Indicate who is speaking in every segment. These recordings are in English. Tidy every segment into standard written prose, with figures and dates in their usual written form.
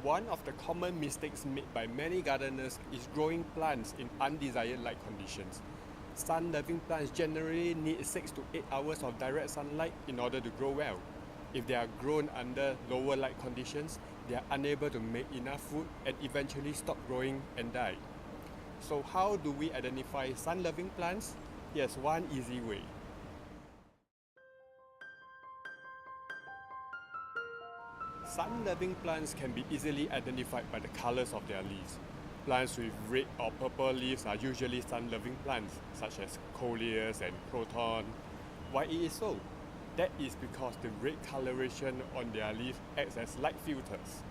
Speaker 1: One of the common mistakes made by many gardeners is growing plants in undesired light conditions. Sun-loving plants generally need 6 to 8 hours of direct sunlight in order to grow well. If they are grown under lower light conditions, they are unable to make enough food and eventually stop growing and die. So how do we identify sun-loving plants? Here's one easy way. Sun-loving plants can be easily identified by the colors of their leaves. Plants with red or purple leaves are usually sun-loving plants, such as coleus and croton. Why it is so? That is because the red coloration on their leaves acts as light filters.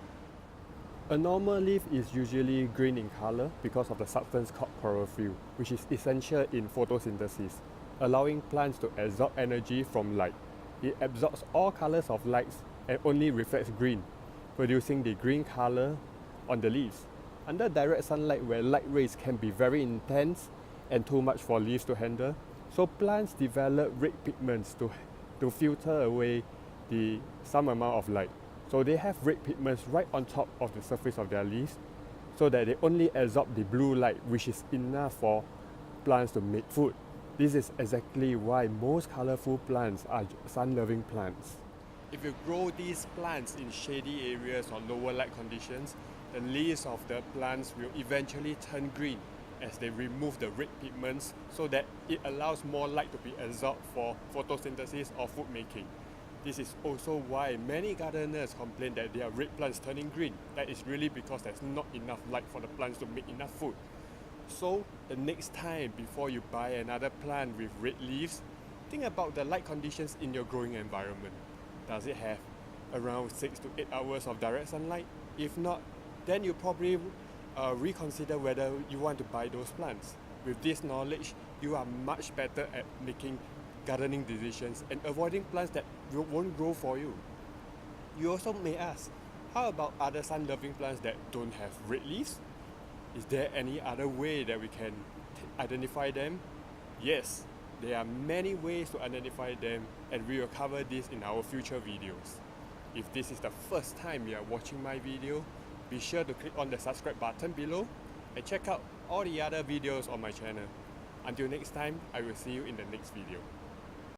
Speaker 1: A normal leaf is usually green in color because of the substance called chlorophyll, which is essential in photosynthesis, allowing plants to absorb energy from light. It absorbs all colors of lights and only reflects green, producing the green color on the leaves. Under direct sunlight where light rays can be very intense and too much for leaves to handle, so plants develop red pigments to filter away some amount of light. So they have red pigments right on top of the surface of their leaves so that they only absorb the blue light, which is enough for plants to make food. This is exactly why most colorful plants are sun-loving plants. If you grow these plants in shady areas or lower light conditions, the leaves of the plants will eventually turn green as they remove the red pigments so that it allows more light to be absorbed for photosynthesis or food making. This is also why many gardeners complain that their red plants turning green. That is really because there's not enough light for the plants to make enough food. So the next time before you buy another plant with red leaves, think about the light conditions in your growing environment. Does it have around 6 to 8 hours of direct sunlight? If not, then you probably reconsider whether you want to buy those plants. With this knowledge, you are much better at making gardening decisions and avoiding plants that won't grow for you. You also may ask, how about other sun-loving plants that don't have red leaves? Is there any other way that we can identify them? Yes, there are many ways to identify them, and we will cover this in our future videos. If this is the first time you are watching my video, be sure to click on the subscribe button below and check out all the other videos on my channel. Until next time, I will see you in the next video.